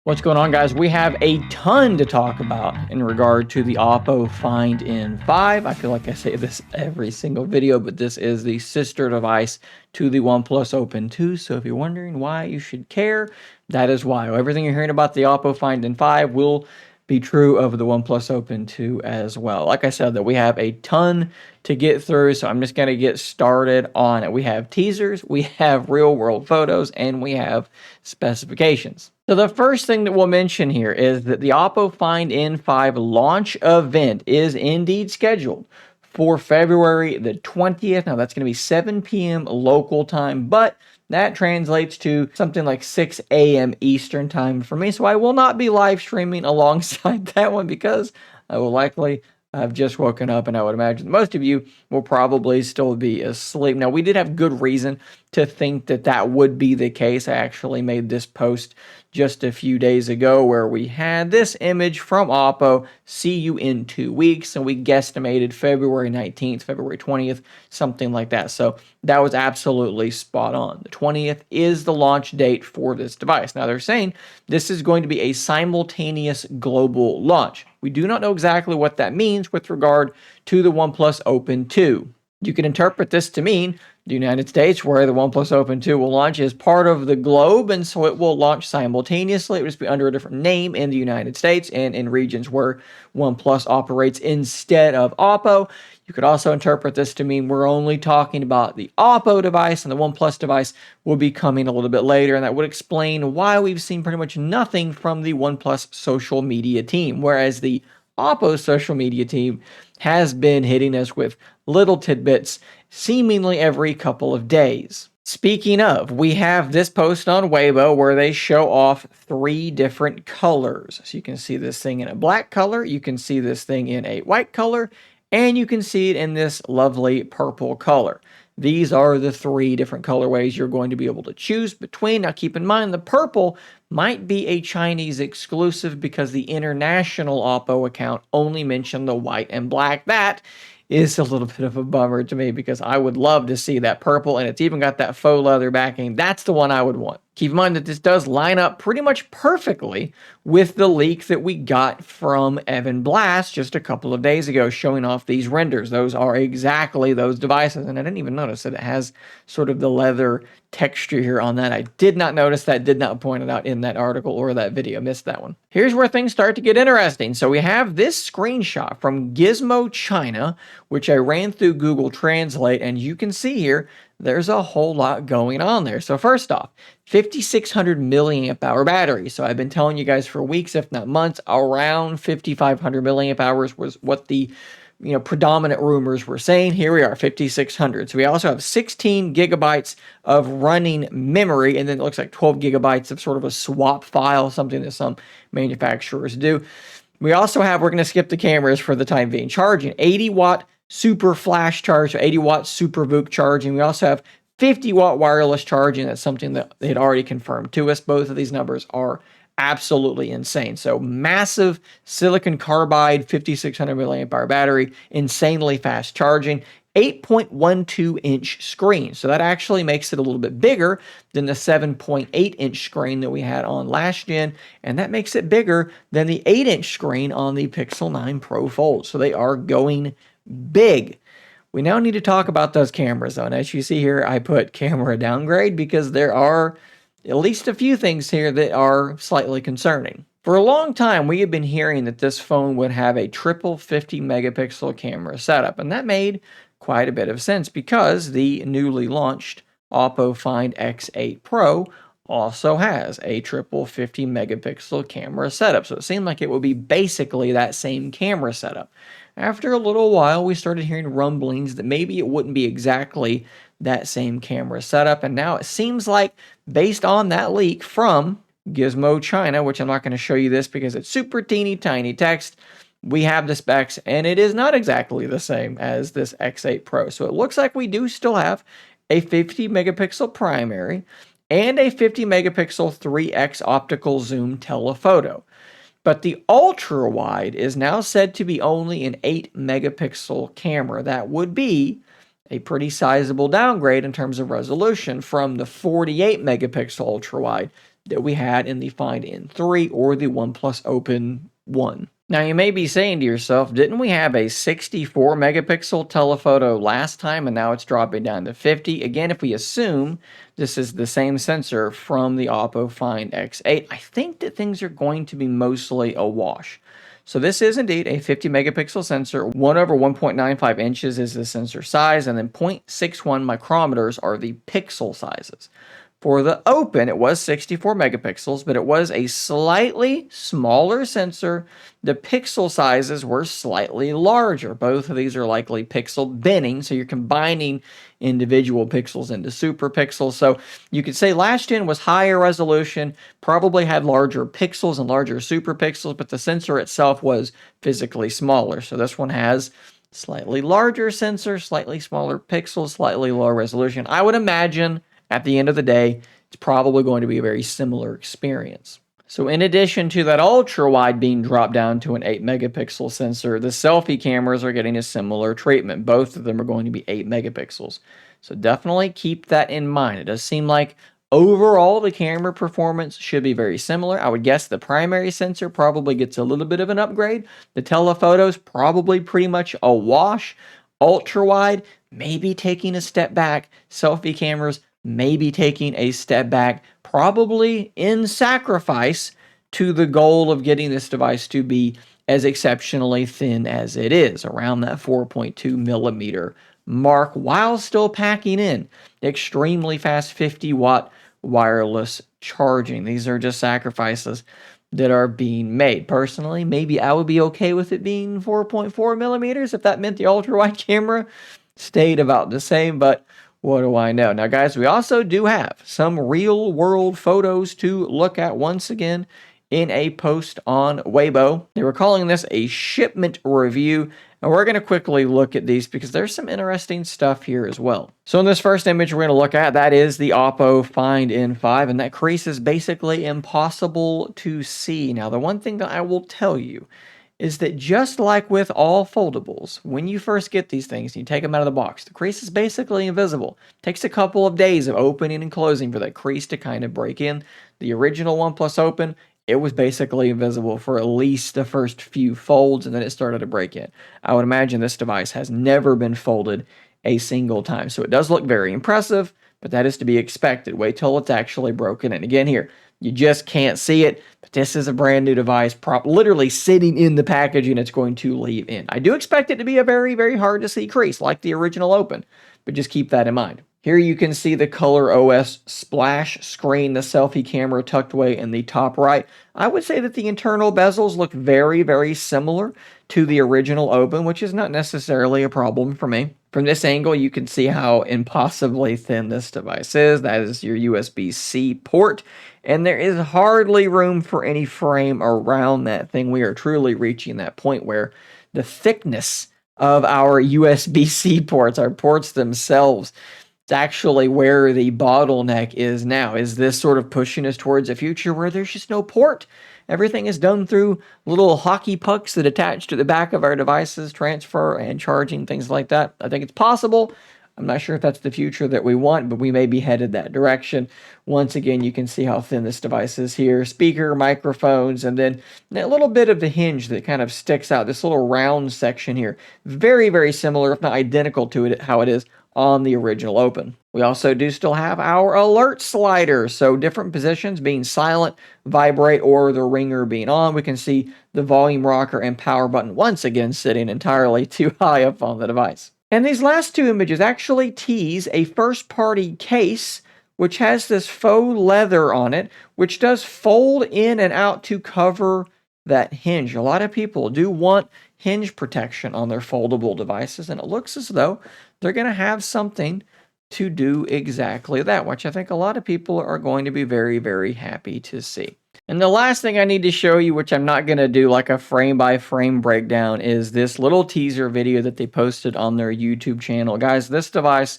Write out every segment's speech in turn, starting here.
What's going on, guys? We have a ton to talk about in regard to the Oppo Find N5. I feel like I say this every single video, but this is the sister device to the OnePlus Open 2. So if you're wondering why you should care, that is why. Everything you're hearing about the Oppo Find N5 will be true of the OnePlus Open 2 as well. Like I said, that we have a ton to get through, so I'm just going to get started on it. We have teasers, we have real world photos, and we have specifications. So the first thing that we'll mention here is that the Oppo Find N5 launch event is indeed scheduled for February the 20th. Now that's going to be 7 p.m. local time, but that translates to something like 6 a.m. Eastern time for me. So I will not be live streaming alongside that one because I will likely have just woken up, and I would imagine most of you will probably still be asleep. Now, we did have good reason to think that that would be the case. I actually made this post just a few days ago where we had this image from Oppo, see you in 2 weeks, and we guesstimated February 19th, February 20th, something like that. So that was absolutely spot on. The 20th is the launch date for this device. Now, they're saying this is going to be a simultaneous global launch. We do not know exactly what that means with regard to the OnePlus Open 2. You can interpret this to mean the United States, where the OnePlus Open 2 will launch, is part of the globe, and so it will launch simultaneously. It will just be under a different name in the United States and in regions where OnePlus operates instead of Oppo. You could also interpret this to mean we're only talking about the Oppo device, and the OnePlus device will be coming a little bit later, and that would explain why we've seen pretty much nothing from the OnePlus social media team, whereas the Oppo social media team has been hitting us with little tidbits seemingly every couple of days. Speaking of, we have this post on Weibo where they show off 3 different colors. So you can see this thing in a black color, you can see this thing in a white color, and you can see it in this lovely purple color. These are the 3 different colorways you're going to be able to choose between. Now, keep in mind, the purple might be a Chinese exclusive because the international Oppo account only mentioned the white and black. That is a little bit of a bummer to me because I would love to see that purple, and it's even got that faux leather backing. That's the one I would want. Keep in mind that this does line up pretty much perfectly with the leak that we got from Evan Blass just a couple of days ago showing off these renders. Those are exactly those devices, and I didn't even notice that it has sort of the leather texture here on that. I did not notice that, did not point it out in that article or that video. Missed that one. Here's where things start to get interesting. So we have this screenshot from Gizmo China, which I ran through Google Translate, and you can see here there's a whole lot going on there. So first off, 5,600 milliamp hour battery. So I've been telling you guys for weeks, if not months, around 5,500 milliamp hours was what the predominant rumors were saying. Here we are, 5,600. So we also have 16 gigabytes of running memory, and then it looks like 12 gigabytes of sort of a swap file, something that some manufacturers do. We also have, we're going to skip the cameras for the time being, charging 80 watt super flash charge, so 80 watt super VOOC charging. We also have 50 watt wireless charging. That's something that they had already confirmed to us. Both of these numbers are absolutely insane. So massive silicon carbide, 5,600 milliamp hour battery, insanely fast charging, 8.12 inch screen. So that actually makes it a little bit bigger than the 7.8 inch screen that we had on last gen. And that makes it bigger than the 8 inch screen on the Pixel 9 Pro Fold. So they are going big. We now need to talk about those cameras though. And as you see here, I put camera downgrade because there are at least a few things here that are slightly concerning. For a long time, we have been hearing that this phone would have a triple 50 megapixel camera setup, and that made quite a bit of sense because the newly launched Oppo Find X8 Pro also has a triple 50 megapixel camera setup. So it seemed like it would be basically that same camera setup. After a little while, we started hearing rumblings that maybe it wouldn't be exactly that same camera setup. And now it seems like, based on that leak from Gizmo China, which I'm not going to show you this because it's super teeny tiny text, we have the specs, and it is not exactly the same as this X8 Pro. So it looks like we do still have a 50 megapixel primary and a 50 megapixel 3x optical zoom telephoto. But the ultra wide is now said to be only an 8 megapixel camera. That would be a pretty sizable downgrade in terms of resolution from the 48 megapixel ultra wide that we had in the Find N3 or the OnePlus Open 1. Now you may be saying to yourself, didn't we have a 64 megapixel telephoto last time and now it's dropping down to 50? Again, if we assume this is the same sensor from the Oppo Find X8, I think that things are going to be mostly a wash. So this is indeed a 50 megapixel sensor. 1 over 1.95 inches is the sensor size, and then 0.61 micrometers are the pixel sizes. For the Open, it was 64 megapixels, but it was a slightly smaller sensor. The pixel sizes were slightly larger. Both of these are likely pixel binning, so you're combining individual pixels into super pixels. So you could say last gen was higher resolution, probably had larger pixels and larger super pixels, but the sensor itself was physically smaller. So this one has slightly larger sensor, slightly smaller pixels, slightly lower resolution. I would imagine at the end of the day, it's probably going to be a very similar experience. So in addition to that ultra-wide being dropped down to an 8 megapixel sensor, the selfie cameras are getting a similar treatment. Both of them are going to be 8 megapixels. So definitely keep that in mind. It does seem like overall the camera performance should be very similar. I would guess the primary sensor probably gets a little bit of an upgrade. The telephotos probably pretty much a wash. Ultra-wide, maybe taking a step back. Selfie cameras, maybe taking a step back, probably in sacrifice to the goal of getting this device to be as exceptionally thin as it is, around that 4.2 millimeter mark, while still packing in extremely fast 50-watt wireless charging. These are just sacrifices that are being made. Personally, maybe I would be okay with it being 4.4 millimeters if that meant the ultra-wide camera stayed about the same, but what do I know? Now, guys, we also do have some real-world photos to look at once again in a post on Weibo. They were calling this a shipment review, and we're going to quickly look at these because there's some interesting stuff here as well. So in this first image we're going to look at, that is the Oppo Find N5, and that crease is basically impossible to see. Now, the one thing that I will tell you is that just like with all foldables, when you first get these things and you take them out of the box, the crease is basically invisible. It takes a couple of days of opening and closing for that crease to kind of break in. The original OnePlus Open, it was basically invisible for at least the first few folds, and then it started to break in. I would imagine this device has never been folded a single time. So it does look very impressive, but that is to be expected. Wait till it's actually broken in. Again here, you just can't see it, but this is a brand new device, literally sitting in the package, and it's going to leave in. I do expect it to be a very, very hard to see crease, like the original Open, but just keep that in mind. Here you can see the Color OS splash screen, the selfie camera tucked away in the top right. I would say that the internal bezels look very, very similar to the original Open, which is not necessarily a problem for me. From this angle, you can see how impossibly thin this device is. That is your USB-C port, and there is hardly room for any frame around that thing. We are truly reaching that point where the thickness of our USB-C ports, our ports themselves, it's actually where the bottleneck is now. Is this sort of pushing us towards a future where there's just no port? Everything is done through little hockey pucks that attach to the back of our devices, transfer and charging, things like that. I think it's possible. I'm not sure if that's the future that we want, but we may be headed that direction. Once again, you can see how thin this device is here. Speaker, microphones, and then a little bit of the hinge that kind of sticks out. This little round section here. Very, very similar, if not identical to it, how it is on the original Open. We also do still have our alert slider, so different positions being silent, vibrate, or the ringer being on. We can see the volume rocker and power button once again sitting entirely too high up on the device. And these last two images actually tease a first-party case which has this faux leather on it, which does fold in and out to cover that hinge. A lot of people do want hinge protection on their foldable devices, and it looks as though they're going to have something to do exactly that, which I think a lot of people are going to be very, very happy to see. And the last thing I need to show you, which I'm not going to do like a frame-by-frame breakdown, is this little teaser video that they posted on their YouTube channel. Guys, this device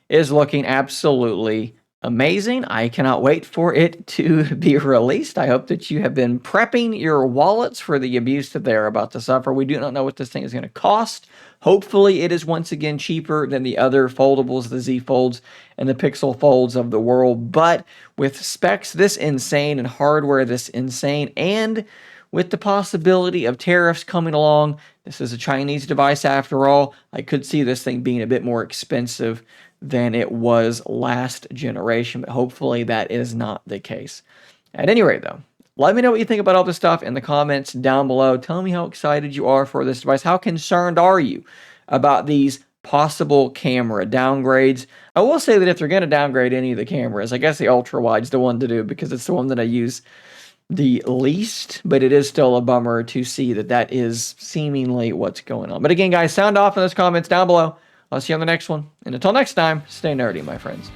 is looking absolutely amazing. I cannot wait for it to be released. I hope that you have been prepping your wallets for the abuse that they're about to suffer. We do not know what this thing is going to cost. Hopefully, it is once again cheaper than the other foldables, the Z Folds and the Pixel Folds of the world. But with specs this insane and hardware this insane, and with the possibility of tariffs coming along, this is a Chinese device after all, I could see this thing being a bit more expensive than it was last generation, but hopefully that is not the case. At any rate, though, let me know what you think about all this stuff in the comments down below. Tell me how excited you are for this device. How concerned are you about these possible camera downgrades? I will say that if they're going to downgrade any of the cameras, I guess the ultra wide's the one to do because it's the one that I use the least, but it is still a bummer to see that that is seemingly what's going on. But again, guys, sound off in those comments down below. I'll see you on the next one. And until next time, stay nerdy, my friends.